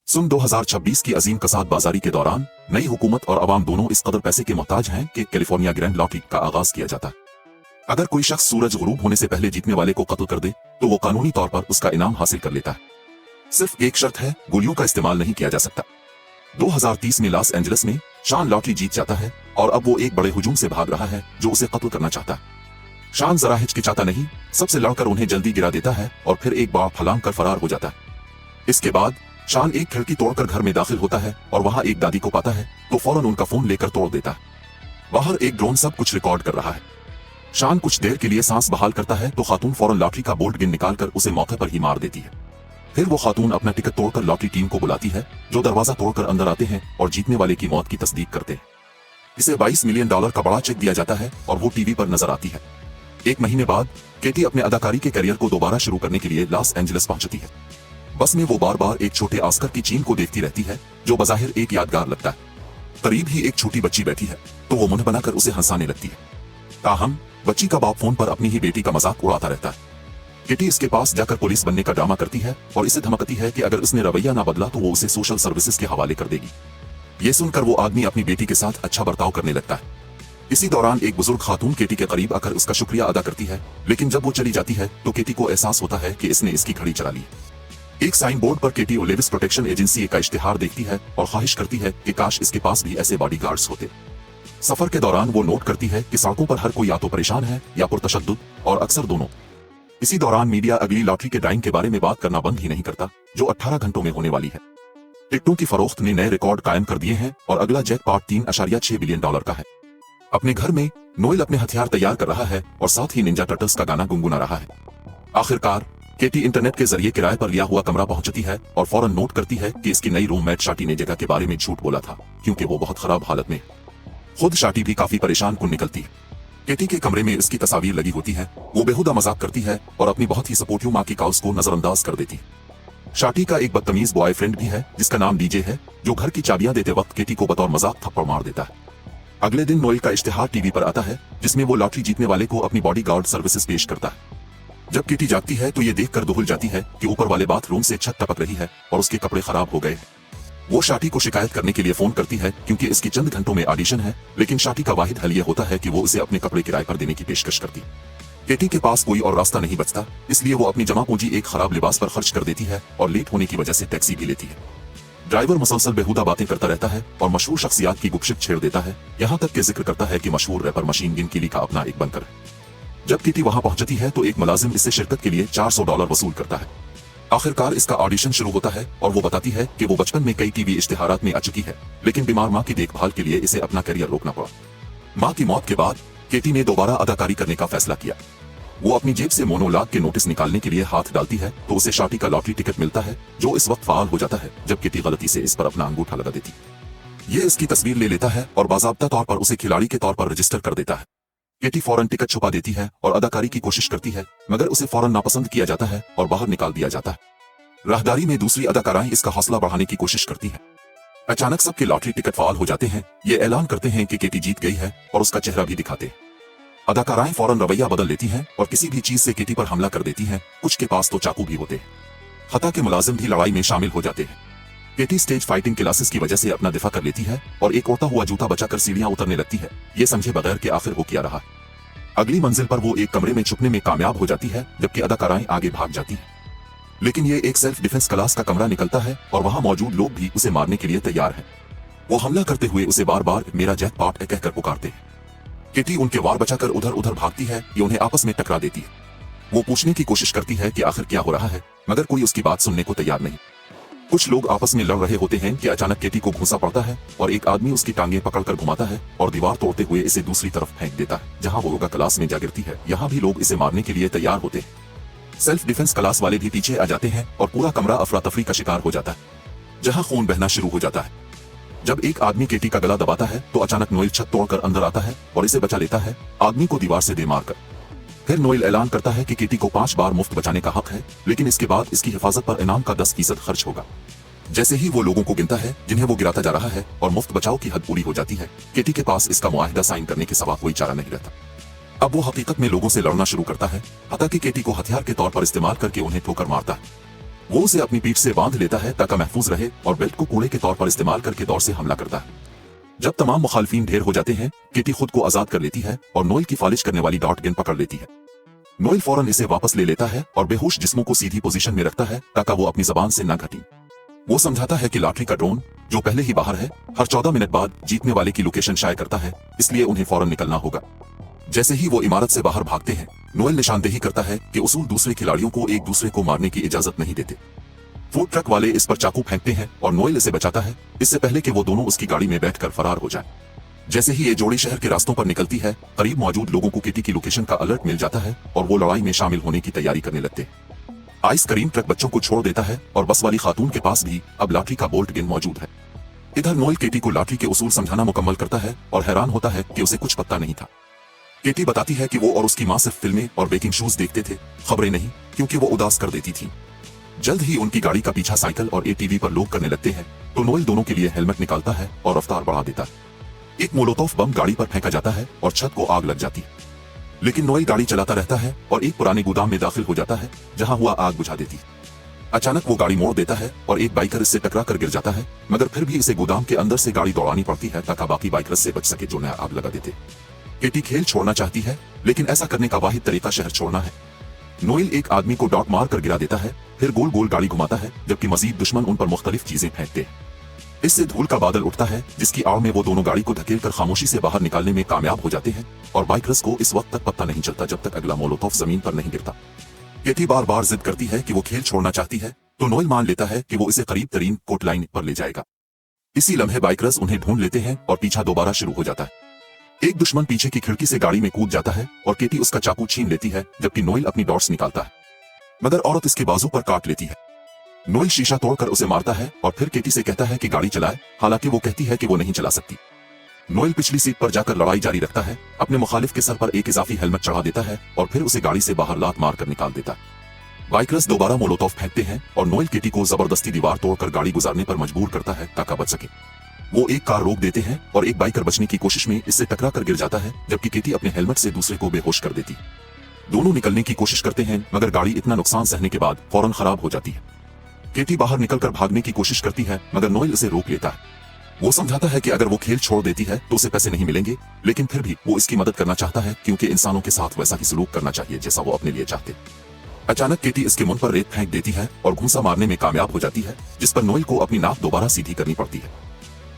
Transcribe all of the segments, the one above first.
सन 2026 की अजीम कसाद बाजारी के दौरान नई हुकूमत और अवाम दोनों इस कदर पैसे के मोहताज हैं कि कैलिफोर्निया ग्रैंड लॉटरी का आगाज किया जाता है। अगर कोई शख्स सूरज गुरूब होने से पहले जीतने वाले को कत्ल कर दे तो वो कानूनी तौर पर उसका इनाम हासिल कर लेता है। सिर्फ एक शर्त है, गोलियों का इस्तेमाल नहीं किया जा सकता। 2030 में लॉस एंजलिस में शॉन लॉटरी जीत जाता है और अब वो एक बड़े हुजूम से भाग रहा है जो उसे कत्ल करना चाहता है। शॉन जरा हिचकिचाता नहीं, सबसे लड़कर उन्हें जल्दी गिरा देता है और फिर एक बार फलांग कर फरार हो जाता है। इसके बाद शॉन एक खिड़की तोड़कर घर में दाखिल होता है और वहां एक दादी को पाता है तो फौरन उनका फोन लेकर तोड़ देता है। बाहर एक ड्रोन सब कुछ रिकॉर्ड कर रहा है। शॉन कुछ देर के लिए सांस बहाल करता है तो खातून फौरन लॉटरी का बोल्ट गिन निकालकर उसे मौके पर ही मार देती है। फिर वो खातून अपना टिकट तोड़कर लॉटरी टीम को बुलाती है जो दरवाजा तोड़कर अंदर आते हैं और जीतने वाले की मौत की तस्दीक करते हैं। इसे $22 मिलियन का बड़ा चेक दिया जाता है और वो टीवी पर नजर आती है। एक महीने बाद केटी अपने अदाकारी के करियर को दोबारा शुरू करने के लिए लॉस एंजलिस पहुंचती है। बस में वो बार बार एक छोटे ऑस्कर की चीन को देखती रहती है जो बज़ाहिर एक यादगार लगता है। करीब ही एक छोटी बच्ची बैठी है तो वो मुंह बनाकर उसे हंसाने लगती है। ताहम बच्ची का बाप फोन पर अपनी ही बेटी का मजाक उड़ाता रहता है। किटी इसके पास जाकर पुलिस बनने का ड्रामा करती है और इसे धमकती है कि अगर उसने रवैया ना बदला तो वो उसे सोशल सर्विसेज के हवाले कर देगी। ये सुनकर वो आदमी अपनी बेटी के साथ अच्छा बर्ताव करने लगता है। इसी दौरान एक बुजुर्ग खातून केटी के करीब आकर उसका शुक्रिया अदा करती है, लेकिन जब वो चली जाती है तो केटी को एहसास होता है कि इसने इसकी घड़ी चला ली। एक साइन बोर्ड पर केटी ओलेविस प्रोटेक्शन एजेंसी का इश्तिहार देखती है और ख्वाहिश करती है कि काश इसके पास भी ऐसे बॉडीगार्ड्स होते। सफर के दौरान वो नोट करती है कि सड़कों पर हर कोई या तो परेशान है या पुरतशद्दुद, और अक्सर दोनों। इसी दौरान मीडिया अगली लॉटरी के ड्राइंग के बारे में बात करना बंद ही नहीं करता जो 18 घंटों में होने वाली है। टिकटों की फरोख्त ने नए रिकॉर्ड कायम कर दिए हैं और अगला जैकपॉट $3.6 बिलियन का है। अपने घर में नोएल अपने हथियार तैयार कर रहा है और साथ ही निंजा टर्टल्स का गाना गुनगुना रहा है। आखिरकार केटी इंटरनेट के जरिए किराए पर लिया हुआ कमरा पहुंचती है और फौरन नोट करती है कि इसकी नई रूममेट शाटी ने जगह के बारे में झूठ बोला था क्योंकि वो बहुत खराब हालत में। खुद शाटी भी काफी परेशान कुन निकलती है। केटी के कमरे में इसकी तस्वीर लगी होती है। वो बेहुदा मजाक करती है और अपनी बहुत ही सपोर्टिव माँ की काउस को नजरअंदाज कर देती है। शाटी का एक बदतमीज बॉयफ्रेंड भी है जिसका नाम डीजे है जो घर की चाबियां देते वक्त केटी को बतौर मजाक थप्पड़ मार देता है। अगले दिन नोएल का इश्तिहार टीवी पर आता है जिसमें वो लॉटरी जीतने वाले को अपनी बॉडीगार्ड सर्विसेज पेश करता है। जब केटी जागती है तो ये देखकर दुहुल जाती है कि ऊपर वाले बाथरूम से छत टपक रही है और उसके कपड़े खराब हो गए। वो शाटी को शिकायत करने के लिए फोन करती है क्योंकि इसकी चंद घंटों में ऑडिशन है, लेकिन शाटी का वाहिद हल ये होता है कि वो उसे अपने कपड़े किराए पर देने की पेशकश करती। केटी के पास कोई और रास्ता नहीं बचता, इसलिए वो अपनी जमा पूंजी एक खराब लिबास पर खर्च कर देती है और लेट होने की वजह से टैक्सी भी लेती है। ड्राइवर मुसलसल बेहुदा बातें करता रहता है और मशहूर शख्सियात की गुपशप छेड़ देता है, यहाँ तक के जिक्र करता है कि मशहूर रैपर मशीन गन किली का अपना एक बनकर है। जब केटी वहां पहुंचती है तो एक मुलाजिम इससे शिरकत के लिए $400 वसूल करता है। आखिरकार इसका ऑडिशन शुरू होता है और वो बताती है कि वो बचपन में कई टीवी इश्तिहारात में आ चुकी है, लेकिन बीमार माँ की देखभाल के लिए इसे अपना करियर रोकना पड़ा। माँ की मौत के बाद केटी ने दोबारा अदाकारी करने का फैसला किया। वो अपनी जेब से मोनोलॉग के नोटिस निकालने के लिए हाथ डालती है तो उसे शाटी का लॉटरी टिकट मिलता है जो इस वक्त फाल हो जाता है जब केटी गलती से इस पर अपना अंगूठा लगा देती। ये इसकी तस्वीर ले लेता है और बाज़ाब्ता तौर पर उसे खिलाड़ी के तौर पर रजिस्टर कर देता है। केटी फौरन टिकट छुपा देती है और अदाकारी की कोशिश करती है, मगर उसे फौरन नापसंद किया जाता है और बाहर निकाल दिया जाता है। राहदारी में दूसरी अदाकाराएं इसका हौसला बढ़ाने की कोशिश करती हैं। अचानक सबके लॉटरी टिकट फाल हो जाते हैं। ये ऐलान करते हैं कि केटी जीत गई है और उसका चेहरा भी दिखाते हैं। अदाकाराएं फौरन रवैया बदल लेती हैं और किसी भी चीज से केटी पर हमला कर देती हैं। कुछ के पास तो चाकू भी होते हैं। हता के मुलाजिम भी लड़ाई में शामिल हो जाते हैं। केटी स्टेज फाइटिंग क्लासेस की वजह से अपना दिफा कर लेती है और एक उड़ता हुआ जूता बचाकर सीढ़ियां उतरने लगती है, ये समझे बगैर कि आखिर वो क्या रहा। अगली मंजिल पर वो एक कमरे में छुपने में कामयाब हो जाती है जबकि अदाकाराएं आगे भाग जाती हैं। लेकिन ये एक सेल्फ डिफेंस क्लास का कमरा निकलता है और वहां मौजूद लोग भी उसे मारने के लिए तैयार हैं। वो हमला करते हुए उसे बार बार मेरा जैकपॉट कहकर पुकारते हैं। केटी उनके वार बचाकर उधर उधर भागती है कि उन्हें आपस में टकरा देती है। वो पूछने की कोशिश करती है कि आखिर क्या हो रहा है, मगर कोई उसकी बात सुनने को तैयार नहीं। कुछ लोग आपस में लड़ रहे होते हैं कि अचानक केटी को घूंसा पड़ता है और एक आदमी उसकी टांगें पकड़कर घुमाता है और दीवार तोड़ते हुए इसे दूसरी तरफ फेंक देता है जहां वो योगा क्लास में जा गिरती है। यहाँ भी लोग इसे मारने के लिए तैयार होते हैं। सेल्फ डिफेंस क्लास वाले भी पीछे आ जाते हैं और पूरा कमरा अफरा तफरी का शिकार हो जाता है जहां खून बहना शुरू हो जाता है। जब एक आदमी केटी का गला दबाता है तो अचानक नोएल छत तोड़कर अंदर आता है और इसे बचा लेता है, आदमी को दीवार से दे मारकर। फिर नोएल ऐलान करता है कि केटी को 5 बार मुफ्त बचाने का हक है, लेकिन इसके बाद इसकी हिफाजत पर इनाम का 10% खर्च होगा। जैसे ही वो लोगों को गिनता है जिन्हें वो गिराता जा रहा है और मुफ्त बचाव की हद पूरी हो जाती है, केटी के पास इसका मुआहिदा साइन करने के सिवा कोई चारा नहीं रहता। अब वो हकीकत में लोगों से लड़ना शुरू करता है, हता कि केटी को हथियार के तौर पर इस्तेमाल करके उन्हें ठोकर मारता है। वो उसे अपनी पीठ से बांध लेता है ताकि महफूज रहे और बेल्ट को कूड़े के तौर पर इस्तेमाल करके दौड़ से हमला करता है। जब तमाम मुखालफीन ढेर हो जाते हैं, केटी खुद को आजाद कर लेती है और नोएल की फालिश करने वाली डॉट गन पकड़ लेती है। नोएल फौरन इसे वापस ले लेता है और बेहोश जिस्मों को सीधी पोजीशन में रखता है ताकि वो अपनी जबान से न घटी। वो समझाता है कि लॉटरी का ड्रोन, जो पहले ही बाहर है, हर 14 मिनट बाद जीतने वाले की लोकेशन शाये करता है, इसलिए उन्हें फौरन निकलना होगा। जैसे ही वो इमारत से बाहर भागते हैं, नोएल निशानदेही करता है कि उसूल दूसरे खिलाड़ियों को एक दूसरे को मारने की इजाजत नहीं देते। फूड ट्रक वाले इस पर चाकू फेंकते हैं और नोएल इसे बचाता है, इससे पहले कि वो दोनों उसकी गाड़ी में बैठकर फरार हो जाएं। जैसे ही ये जोड़ी शहर के रास्तों पर निकलती है, करीब मौजूद लोगों को केटी की लोकेशन का अलर्ट मिल जाता है और वो लड़ाई में शामिल होने की तैयारी करने लगते हैं। आइसक्रीम ट्रक बच्चों को छोड़ देता है और बस वाली खातून के पास भी अब लॉटरी का बोल्ट गेन मौजूद है। इधर नोएल केटी को लॉटरी के उसूल समझाना मुकम्मल करता है और हैरान होता है कि उसे कुछ पता नहीं था। केटी बताती है कि वो और उसकी माँ सिर्फ फिल्में और बेकिंग शोज देखते थे, खबरें नहीं, क्योंकि वो उदास कर देती थी। जल्द ही उनकी गाड़ी का पीछा साइकिल और एटीवी पर लोग करने लगते हैं, तो नोएल दोनों के लिए हेलमेट निकालता है और रफ्तार बढ़ा देता है। एक मोलोतोव बम गाड़ी पर फेंका जाता है और छत को आग लग जाती है, लेकिन नोएल गाड़ी चलाता रहता है और एक पुराने गोदाम में दाखिल हो जाता है जहां हुआ आग बुझा देती है। अचानक वो गाड़ी मोड़ देता है और एक बाइकर इससे टकरा कर गिर जाता है, मगर फिर भी इसे गोदाम के अंदर से गाड़ी दौड़ानी पड़ती है ताकि बाकी बाइकर्स से बच सके जो नया आग लगा देते। केटी खेल छोड़ना चाहती है, लेकिन ऐसा करने का वाहिद तरीका शहर छोड़ना है। नोएल एक आदमी को डॉट मार कर गिरा देता है, फिर गोल गोल गाड़ी घुमाता है, जबकि मजीद दुश्मन उन पर मुख्तलिफ चीजें फेंकते हैं। इससे धूल का बादल उठता है, जिसकी आड़ में वो दोनों गाड़ी को धकेल कर खामोशी से बाहर निकालने में कामयाब हो जाते हैं और बाइकर्स को इस वक्त तक पता नहीं चलता जब तक अगला मोलोतोव जमीन पर नहीं गिरता। केटी बार बार जिद करती है कि वो खेल छोड़ना चाहती है, तो नोएल मान लेता है कि वो इसे करीब तरीन कोर्ट लाइन पर ले जाएगा। इसी लम्हे बाइकर्स उन्हें ढूंढ लेते हैं और पीछा दोबारा शुरू हो जाता है। एक दुश्मन पीछे की खिड़की से गाड़ी में कूद जाता है और केटी उसका चाकू छीन लेती है, जबकि नोएल अपनी डॉट्स निकालता है, मगर औरत इसके बाजू पर काट लेती है। नोएल शीशा तोड़कर उसे मारता है और फिर केटी से कहता है कि गाड़ी चलाए, हालांकि वो कहती है कि वो नहीं चला सकती। नोएल पिछली सीट पर जाकर लड़ाई जारी रखता है, अपने मुखालिफ के सर पर एक इजाफी हेलमेट चढ़ा देता है और फिर उसे गाड़ी से बाहर लात मारकर निकाल देता है। बाइकर्स दोबारा मोलोतोव फेंकते हैं और नोएल केटी को जबरदस्ती दीवार तोड़कर गाड़ी गुजारने पर मजबूर करता है ताकि बच सके। वो एक कार रोक देते हैं और एक बाइकर बचने की कोशिश में इससे टकरा कर गिर जाता है, जबकि केटी अपने हेलमेट से दूसरे को बेहोश कर देती। दोनों निकलने की कोशिश करते हैं, मगर गाड़ी इतना नुकसान सहने के बाद फौरन खराब हो जाती है। केटी बाहर निकलकर भागने की कोशिश करती है, मगर नोएल उसे रोक लेता है। वो समझाता है कि अगर वो खेल छोड़ देती है तो उसे पैसे नहीं मिलेंगे, लेकिन फिर भी वो इसकी मदद करना चाहता है क्योंकि इंसानों के साथ वैसा ही सलूक करना चाहिए जैसा वो अपने लिए चाहते। अचानक केटी इसके मुंह पर रेत फेंक देती है और घूंसा मारने में कामयाब हो जाती है, जिस पर नोएल को अपनी नाक दोबारा सीधी करनी पड़ती है।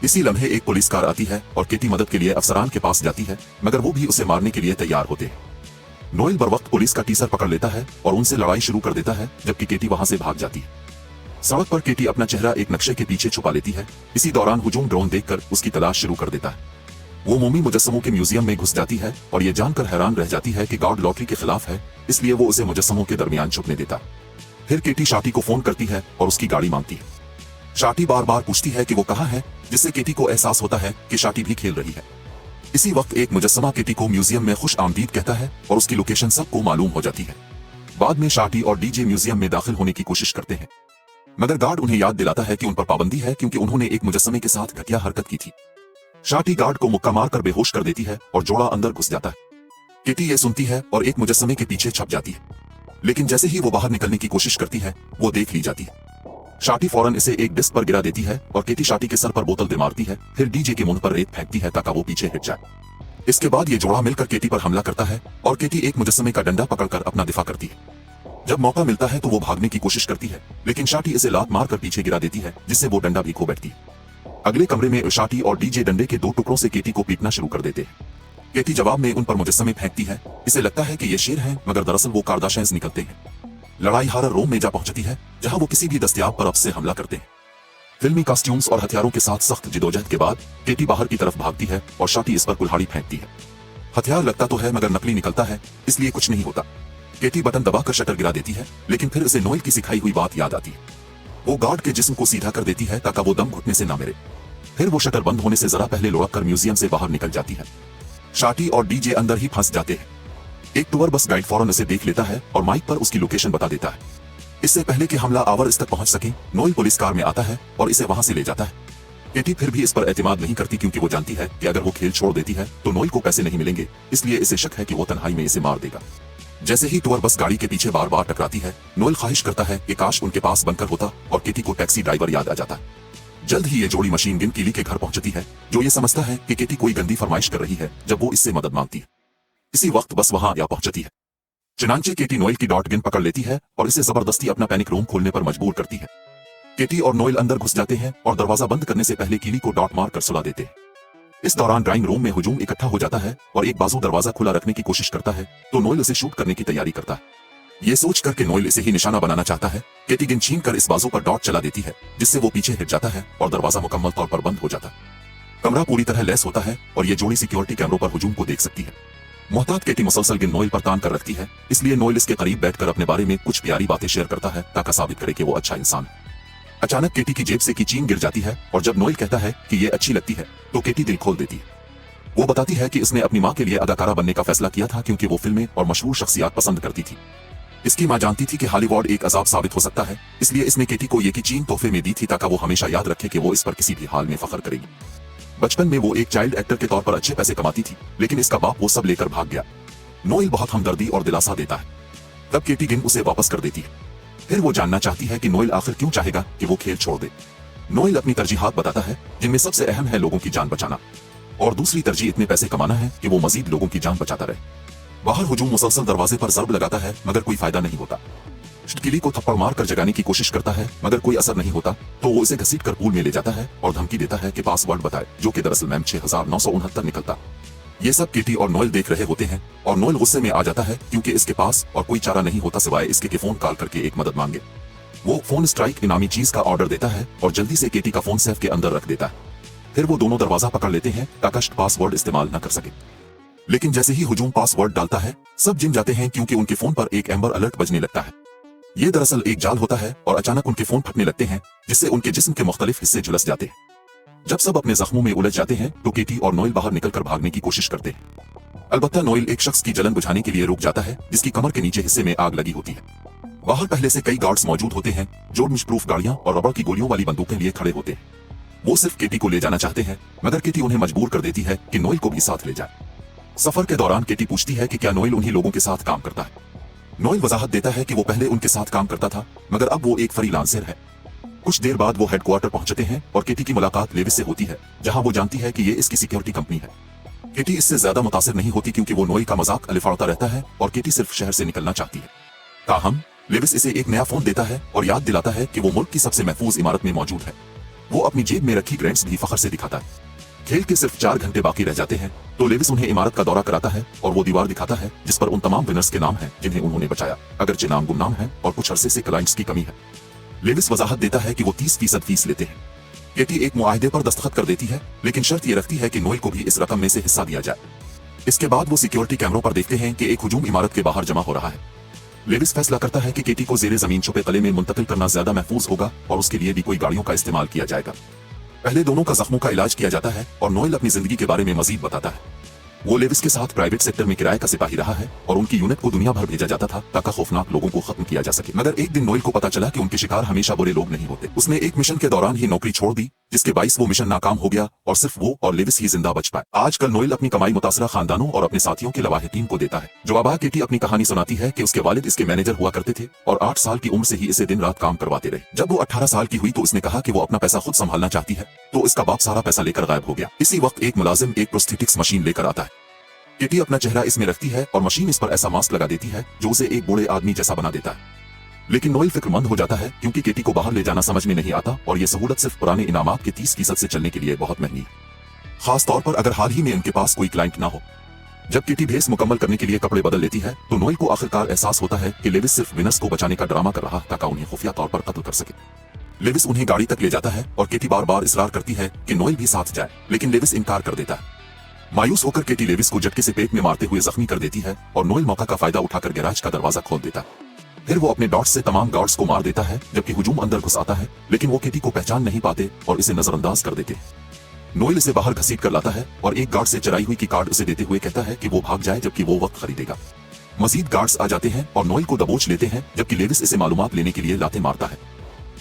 इसी लम्हे एक पुलिस कार आती है और केटी मदद के लिए अफसरान के पास जाती है, मगर वो भी उसे मारने के लिए तैयार होते हैं। नोएल बर वक्त पुलिस का टीसर पकड़ लेता है और उनसे लड़ाई शुरू कर देता है, जबकि केटी वहां से भाग जाती है। सड़क पर केटी अपना चेहरा एक नक्शे के पीछे छुपा लेती है। इसी दौरान हुजूम ड्रोन देखकर उसकी तलाश शुरू कर देता है। वो मोमी मुजस्समों के म्यूजियम में घुस जाती है और ये जानकर हैरान रह जाती है कि गॉड लॉटरी के खिलाफ है, इसलिए वो उसे मुजस्समों के दरमियान छुपने देता। फिर केटी शाटी को फोन करती है और उसकी गाड़ी मांगती है। शाटी बार बार पूछती है कि वो कहाँ है, जिससे केटी को एहसास होता है कि शाटी भी खेल रही है। इसी वक्त एक मुजस्समा केटी को म्यूजियम में खुश आमदीद कहता है और उसकी लोकेशन सबको मालूम हो जाती है। बाद में शाटी और डीजे म्यूजियम में दाखिल होने की कोशिश करते हैं, मगर गार्ड उन्हें याद दिलाता है कि उन पर पाबंदी है क्योंकि उन्होंने एक मुजस्समे के साथ घटिया हरकत की थी। शाटी गार्ड को मुक्का मारकर बेहोश कर देती है और जोड़ा अंदर घुस जाता है। केटी ये सुनती है और एक मुजस्समे के पीछे छप जाती है, लेकिन जैसे ही वो बाहर निकलने की कोशिश करती है, वो देख ली जाती है। शाटी फौरन इसे एक डिस्क पर गिरा देती है और केटी शाटी के सर पर बोतल दे मारती है, फिर डीजे के मुंह पर रेत फेंकती है ताकि वो पीछे हट जाए। इसके बाद ये जोड़ा मिलकर केटी पर हमला करता है और केटी एक मुजस्समे का डंडा पकड़कर अपना दिफा करती है। जब मौका मिलता है तो वो भागने की कोशिश करती है, लेकिन शाटी इसे लात मारकर पीछे गिरा देती है, जिससे वो डंडा भी खो बैठती है। अगले कमरे में शाटी और डीजे डंडे के 2 टुकड़ों से केटी को पीटना शुरू कर देते हैं। केटी जवाब में उन पर मुजस्समे फेंकती है। इसे लगता है कि ये शेर हैं, मगर दरअसल वो कार्दाशियंस निकलते हैं। लड़ाई हारर रोम में जा पहुंचती है, जहां वो किसी भी दस्तयाब बर्फ से हमला करते हैं। फिल्मी कॉस्ट्यूम्स और हथियारों के साथ सख्त जिदोजहद के बाद केटी बाहर की तरफ भागती है और शाटी इस पर कुल्हाड़ी फेंकती है। हथियार लगता तो है, मगर नकली निकलता है, इसलिए कुछ नहीं होता। केटी बटन दबाकर शटर गिरा देती है, लेकिन फिर उसे नोएल की सिखाई हुई बात याद आती है। वो गार्ड के जिस्म को सीधा कर देती है ताकि वो दम घुटने से ना मरे। फिर वो शटर बंद होने से जरा पहले लुढ़क कर म्यूजियम से बाहर निकल जाती है। शाटी और डीजे अंदर ही फंस जाते हैं। एक टूर बस गाइड फौरन उसे देख लेता है और माइक पर उसकी लोकेशन बता देता है। इससे पहले कि हमला आवर इस तक पहुंच सके, नोएल पुलिस कार में आता है और इसे वहां से ले जाता है। केटी फिर भी इस पर एतमाद नहीं करती क्योंकि वो जानती है कि अगर वो खेल छोड़ देती है तो नोएल को पैसे नहीं मिलेंगे, इसलिए इसे शक है कि वो तन्हाई में इसे मार देगा। जैसे ही टूर बस गाड़ी के पीछे बार बार टकराती है, नोएल ख्वाहिश करता है कि काश उनके पास बनकर होता और केटी को टैक्सी ड्राइवर याद आ जाता। जल्द ही ये जोड़ी मशीन गन कीली के घर पहुंचती है, जो ये समझता है कि केटी कोई गंदी फरमाइश कर रही है जब वो इससे मदद मांगती है। इसी वक्त बस वहां या पहुंचती है। चुनांचे केटी नोएल की डॉट गन पकड़ लेती है और इसे जबरदस्ती अपना पैनिक रूम खोलने पर मजबूर करती है। केटी और नोएल अंदर घुस जाते हैं और दरवाजा बंद करने से पहले कीली को डॉट मार कर सुला देते हैं। इस दौरान ड्राइंग रूम में हुजूम इकट्ठा हो जाता है और एक बाजू दरवाजा खुला रखने की कोशिश करता है, तो नोएल उसे शूट करने की तैयारी करता है। ये सोच कर के नोएल इसे ही निशाना बनाना चाहता है, केटी गन छीन कर इस बाजू पर डॉट चला देती है, जिससे वो पीछे हट जाता है और दरवाजा मुकम्मल तौर पर बंद हो जाता है। कमरा पूरी तरह लैस होता है और ये जोड़ी सिक्योरिटी कैमरों पर हुजूम को देख सकती है। मोहतात केटी मुसलसल गन नोएल पर तान कर रखती है, इसलिए नोएल इसके करीब बैठकर अपने बारे में कुछ प्यारी बातें शेयर करता है ताकि साबित करे कि वो अच्छा इंसान है। अचानक केटी की जेब से की चीन गिर जाती है और जब नोएल कहता है कि ये अच्छी लगती है, तो केटी दिल खोल देती है। वो बताती है कि इसने अपनी माँ के लिए अदाकारा बनने का फैसला किया था क्योंकि वो फिल्में और मशहूर शख्सियात पसंद करती थी। इसकी माँ जानती थी कि हॉलीवुड एक अजाब साबित हो सकता है, इसलिए इसने केटी को ये की चीन तोहफे में दी थी ताकि वो हमेशा याद रखे कि वो इस पर किसी भी हाल में फख्र करेगी। बचपन में वो एक चाइल्ड एक्टर के तौर पर अच्छे पैसे कमाती थी, लेकिन इसका बाप वो सब लेकर भाग गया। नोएल बहुत हमदर्दी और दिलासा देता है। तब केटी गिन उसे वापस कर देती है। फिर वो जानना चाहती है कि नोएल आखिर क्यों चाहेगा कि वो खेल छोड़ दे। नोएल अपनी तरजीहात बताता है, जिनमें सबसे अहम है लोगों की जान बचाना, और दूसरी तरजीह इतने पैसे कमाना है कि वो मजीद लोगों की जान बचाता रहे। बाहर हुजूम मुसलसल दरवाजे पर जर्ब लगाता है, मगर कोई फायदा नहीं होता। किली को थप्पड़ मार कर जगाने की कोशिश करता है, मगर कोई असर नहीं होता, तो वो इसे घसीट कर पूल में ले जाता है और धमकी देता है कि पासवर्ड बताए, जो कि दरअसल मैम 6969 निकलता। ये सब केटी और नोएल देख रहे होते हैं और नोएल गुस्से में आ जाता है क्योंकि इसके पास और कोई चारा नहीं होता सिवाय इसके कि फोन कॉल करके एक मदद मांगे। वो फोन स्ट्राइक इनामी चीज का ऑर्डर देता है और जल्दी से केटी का फोन सेफ के अंदर रख देता है। फिर वो दोनों दरवाजा पकड़ लेते हैं ताकि पासवर्ड इस्तेमाल न कर सके। लेकिन जैसे ही हुजूम पासवर्ड डालता है, सब जिम जाते हैं क्योंकि उनके फोन पर एक एम्बर अलर्ट बजने लगता है। ये दरअसल एक जाल होता है और अचानक उनके फोन फटने लगते हैं, जिससे उनके जिस्म के मुख्तलिफ हिस्से झुलस जाते हैं। जब सब अपने जख्मों में उलझ जाते हैं, तो केटी और नोएल बाहर निकलकर भागने की कोशिश करते हैं। अलबत्ता नोएल एक शख्स की जलन बुझाने के लिए रुक जाता है, जिसकी कमर के नीचे हिस्से में आग लगी होती है। बाहर पहले से कई गार्ड्स मौजूद होते हैं, जो मिशप्रूफ गाड़ियां और रबड़ की गोलियों वाली बंदूकें लिए खड़े होते हैं। वो सिर्फ केटी को ले जाना चाहते हैं, मगर केटी उन्हें मजबूर कर देती है कि नोएल को भी साथ ले जाए। सफर के दौरान केटी पूछती है कि क्या नोएल उन्हीं लोगों के साथ काम करता है। नोएल वजाहत देता है कि वो पहले उनके साथ काम करता था, मगर अब वो एक फ्रीलांसर है। कुछ देर बाद वो हेडक्वार्टर पहुंचते हैं और केटी की मुलाकात लेविस से होती है, जहां वो जानती है कि ये इसकी सिक्योरिटी कंपनी है। केटी इससे ज्यादा मुतासिर नहीं होती क्योंकि वो नोएल का मजाक अलिफाड़ता रहता है और केटी सिर्फ शहर से निकलना चाहती है। ताहम लेविस इसे एक नया फोन देता है और याद दिलाता है कि वो मुल्क की सबसे महफूज इमारत में मौजूद है। वो अपनी जेब में रखी ग्रेंट्स भी फख्र से दिखाता है। खेल के सिर्फ 4 घंटे बाकी रह जाते हैं, तो लेविस उन्हें इमारत का दौरा कराता है और वो दीवार दिखाता है जिस पर उन तमाम विनर्स के नाम हैं जिन्हें उन्होंने बचाया, अगरचे नाम गुमनाम है और कुछ अरसे से क्लाइंट्स की कमी है। लेविस वजाहत देता है कि वो 30% फीस लेते हैं। केटी एक मुआहदे पर दस्तखत कर देती है, लेकिन शर्त ये रखती है कि नोएल को भी इस रकम में से हिस्सा दिया जाए। इसके बाद वो सिक्योरिटी कैमरों पर देखते हैं कि एक हुजूम इमारत के बाहर जमा हो रहा है। लेविस फैसला करता है कि केटी को जेरे जमीन छुपे तले में मुंतकिल करना ज्यादा महफूज होगा और उसके लिए भी कोई गाड़ियों का इस्तेमाल किया जाएगा। पहले दोनों का जख्मों का इलाज किया जाता है और नोएल अपनी जिंदगी के बारे में मजीद बताता है। वो लेविस के साथ प्राइवेट सेक्टर में किराए का सिपाही रहा है और उनकी यूनिट को दुनिया भर भेजा जाता था ताकि खौफनाक लोगों को खत्म किया जा सके। मगर एक दिन नोएल को पता चला कि उनके शिकार हमेशा बुरे लोग नहीं होते। उसने एक मिशन के दौरान ही नौकरी छोड़ दी, जिसके बाइस वो मिशन नाकाम हो गया और सिर्फ वो और लेविस ही जिंदा बच पाए। आजकल नोएल अपनी कमाई मुतासरा खानदानों और अपने साथियों के लवाहिकीन को देता है। जवाबा केटी अपनी कहानी सुनाती है कि उसके वालिद इसके मैनेजर हुआ करते थे और 8 साल की उम्र से ही इसे दिन रात काम करवाते रहे। जब वो 18 साल की हुई तो उसने कहा कि वो अपना पैसा खुद संभालना चाहती है, तो इसका बाप सारा पैसा लेकर गायब हो गया। इसी वक्त एक मुलाजिम एक प्रोस्थेटिक्स मशीन लेकर आता है। केटी अपना चेहरा इसमें रखती है और मशीन इस पर ऐसा मास्क लगा देती है जो उसे एक बूढ़े आदमी जैसा बना देता है। लेकिन नोएल फिक्रमंद हो जाता है क्योंकि केटी को बाहर ले जाना समझ में नहीं आता और ये सहूलत सिर्फ पुराने इनामात के 30% से चलने के लिए बहुत महंगी है, खास तौर पर अगर हाल ही में उनके पास कोई क्लाइंट ना हो। जब केटी भेस मुकम्मल करने के लिए कपड़े बदल लेती है, तो नोएल को आखिरकार एहसास होता है कि लेविस सिर्फ विनर्स को बचाने का ड्रामा कर रहा ताकि उन्हें खुफिया तौर पर कत्ल कर सके। लेविस उन्हें गाड़ी तक ले जाता है और केटी बार बार इसरार करती है कि नोएल भी साथ जाए, लेकिन लेविस इनकार कर देता है। मायूस होकर केटी लेविस को झटके से पेट में मारते हुए जख्मी कर देती है और नोएल मौका का फायदा उठाकर गैराज का दरवाजा खोल देता है। फिर वो अपने डॉट्स से तमाम गार्ड्स को मार देता है, जबकि हुजूम अंदर घुस आता है, लेकिन वो केटी को पहचान नहीं पाते और इसे नजरअंदाज कर देते हैं। नोएल इसे बाहर घसीट कर लाता है और एक गार्ड से चराई हुई की कार्ड उसे देते हुए कहता है कि वो भाग जाए जबकि वो वक्त खरीदेगा। मजीद गार्ड्स आ जाते हैं और नोएल को दबोच लेते हैं, जबकि लेविस इसे मालूमात लेने के लिए लाते मारता है।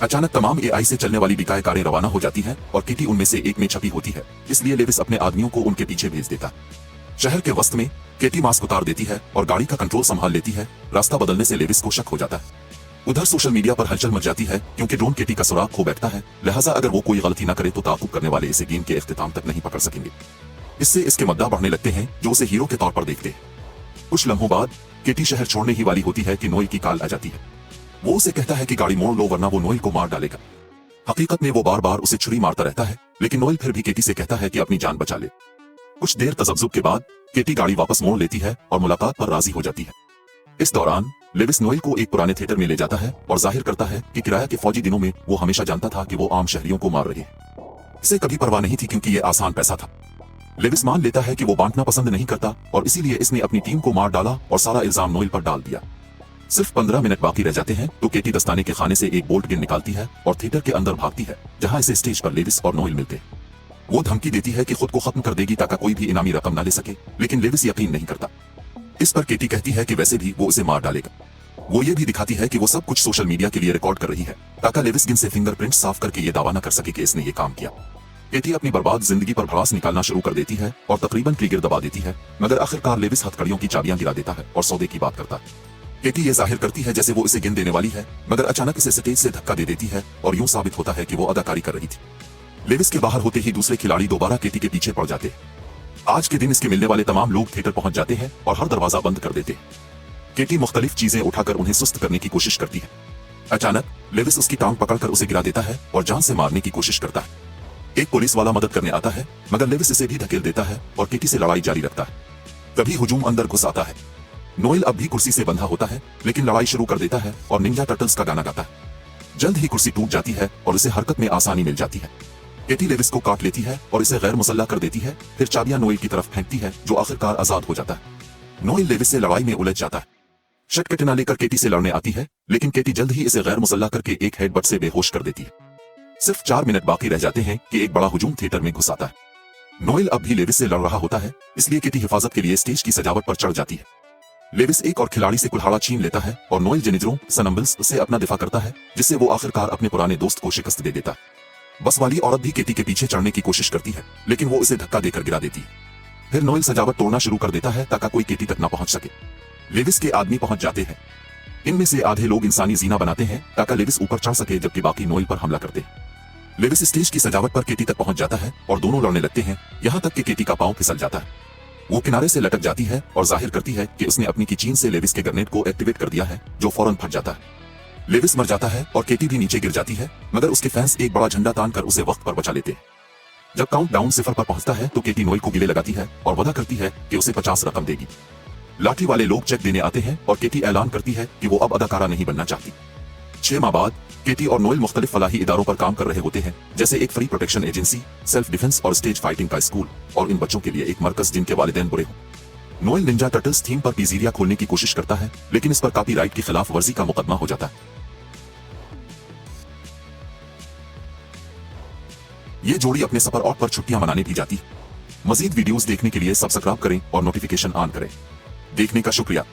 अचानक तमाम एआई से चलने वाली बिकाए कारें रवाना हो जाती हैं और केटी उनमें से एक में छपी होती है, इसलिए लेविस अपने आदमियों को उनके पीछे भेज देता। शहर के वस्त में केटी मास्क उतार देती है और गाड़ी का कंट्रोल संभाल लेती है। रास्ता बदलने से लेविस को शक हो जाता है। उधर सोशल मीडिया पर हलचल मच जाती है क्योंकि ड्रोन केटी का सुराग खो बैठता है। लिहाजा अगर वो कोई गलती न करे तो ताक़ुब करने वाले इसे गेम के इख्तिताम तक नहीं पकड़ सकेंगे। इससे इसके मद्दा बढ़ने लगते हैं जो उसे हीरो के तौर पर देखते हैं। कुछ लम्हों बाद केटी शहर छोड़ने ही वाली होती है कि नोएल की कॉल आ जाती है। वो उसे कहता है कि गाड़ी मोड़ लो वरना वो नोएल को मार डालेगा। हकीकत में वो बार बार उसे छुरी मारता रहता है, लेकिन नोएल फिर भी केटी से कहता है कि अपनी जान बचा ले। कुछ देर तजब्जुब के बाद केटी गाड़ी वापस मोड़ लेती है और मुलाकात पर राजी हो जाती है। इस दौरान लेविस नोएल को एक पुराने थिएटर में ले जाता है और जाहिर करता है कि किराया के फौजी दिनों में वो हमेशा जानता था कि वो आम शहरियों को मार रहे हैं। इसे कभी परवाह नहीं थी क्योंकि ये आसान पैसा था। लेविस मान लेता है कि वो बांटना पसंद नहीं करता और इसीलिए इसने अपनी टीम को मार डाला और सारा इल्जाम नोएल पर डाल दिया। सिर्फ 15 मिनट बाकी रह जाते हैं तो केटी दस्ताने के खाने से एक बोल्ट गिन निकालती है और थिएटर के अंदर भागती है, जहां इसे स्टेज पर लेविस और नोएल मिलते हैं। वो धमकी देती है कि खुद को खत्म कर देगी ताकि कोई भी इनामी रकम न ले सके, लेकिन लेविस यकीन नहीं करता। इस पर केटी कहती है कि वैसे भी वो उसे मार डालेगा। वो ये भी दिखाती है कि वो सब कुछ सोशल मीडिया के लिए रिकॉर्ड कर रही है ताकि लेविस गिन से फिंगरप्रिंट साफ करके ये दावा न कर सके कि इसने ये काम किया। केटी अपनी बर्बाद जिंदगी पर भड़ास निकालना शुरू कर देती है और तकरीबन ट्रिगर दबा देती है, मगर आखिरकार लेविस हथकड़ियों की चाबियां गिरा देता है और सौदे की बात करता है। केटी ये जाहिर करती है जैसे वो इसे गिन देने वाली है, मगर अचानक इसे स्टेज से धक्का दे देती है और यूं साबित होता है कि वो अदाकारी कर रही थी। लेविस के बाहर होते ही दूसरे खिलाड़ी दोबारा केटी के पीछे पड़ जाते हैं। आज के दिन इसके मिलने वाले तमाम लोग थिएटर पहुंच जाते हैं और हर दरवाजा बंद कर देते हैं। केटी मुख्तलिफ चीजें उठाकर उन्हें सुस्त करने की कोशिश करती है। अचानक लेविस उसकी टांग पकड़कर उसे गिरा देता है और जान से मारने की कोशिश करता है। एक पुलिस वाला मदद करने आता है, मगर लेविस इसे भी धकेल देता है और केटी से लड़ाई जारी रखता है। तभी हुजूम अंदर घुस आता है। नोएल अब भी कुर्सी से बंधा होता है, लेकिन लड़ाई शुरू कर देता है और निंजा टर्टल्स का गाना गाता है। जल्द ही कुर्सी टूट जाती है और इसे हरकत में आसानी मिल जाती है। केटी लेविस को काट लेती है और इसे गैर मुसल्ला कर देती है, फिर चाबियां नोएल की तरफ फेंकती है जो आखिरकार आजाद हो जाता है। नोएल लेविस से लड़ाई में उलझ जाता है। शटकटिना लेकर केटी से लड़ने आती है, लेकिन केटी जल्द ही इसे गैर मुसल्ला करके एक हेडबट से बेहोश कर देती है। सिर्फ 4 मिनट बाकी रह जाते हैं कि एक बड़ा हुजूम थिएटर में घुस आता है। नोएल अब भी लेविस से लड़ रहा होता है, इसलिए केटी हिफाजत के लिए स्टेज की सजावट पर चढ़ जाती है। लेविस एक और खिलाड़ी से कुल्हाड़ा छीन लेता है और नोएल जेनिजरों सनम्बल्स से अपना दिफा करता है, जिससे वो आखिरकार अपने पुराने दोस्त को शिकस्त दे देता है। बस वाली औरत भी केटी के पीछे चढ़ने की कोशिश करती है, लेकिन वो उसे धक्का देकर गिरा देती है। फिर नोएल सजावट तोड़ना शुरू कर देता है ताकि कोई केटी तक न पहुंच सके। लेविस के आदमी पहुंच जाते हैं। इनमें से आधे लोग इंसानी जीना बनाते हैं ताकि लेविस ऊपर चढ़ सके, जबकि बाकी नोएल पर हमला करते हैं। लेविस स्टेज की सजावट पर केटी तक पहुंच जाता है और दोनों लड़ने लगते हैं, यहाँ तक कि केटी का पांव फिसल जाता है। वो किनारे से लटक जाती है और जाहिर करती है कि उसने अपनी कीचीन से लेविस के ग्रेनेड को एक्टिवेट कर दिया है, जो फौरन फट जाता है। लेविस मर जाता है और केटी भी नीचे गिर जाती है, मगर उसके फैंस एक बड़ा झंडा तानकर उसे वक्त पर बचा लेते हैं। जब काउंट डाउन 0 पर पहुंचता है तो केटी नोएल को गिले लगाती है और वादा करती है कि उसे 50 रकम देगी। लाठी वाले लोग चेक देने आते हैं और केटी ऐलान करती है कि वो अब अदाकारा नहीं बनना चाहती। 6 माह बाद केटी और नोएल मुख्तलिफ फलाही इदारों पर काम कर रहे होते हैं, जैसे एक free protection agency, self defence और स्टेज फाइटिंग का स्कूल, और इन बच्चों के लिए एक मरकज जिनके वालिदैन बुरे हों। नोएल निंजा टर्टल्स थीम पर पिज़्ज़ेरिया खोलने की कोशिश करता है, लेकिन इस पर कॉपीराइट की खिलाफ वर्जी का मुकदमा हो जाता है। ये जोड़ी अपने सफर आउट पर छुट्टियां मनाने भी जाती है। मजीद वीडियोस देखने के लिए सब्सक्राइब करें और नोटिफिकेशन ऑन करें। देखने का शुक्रिया।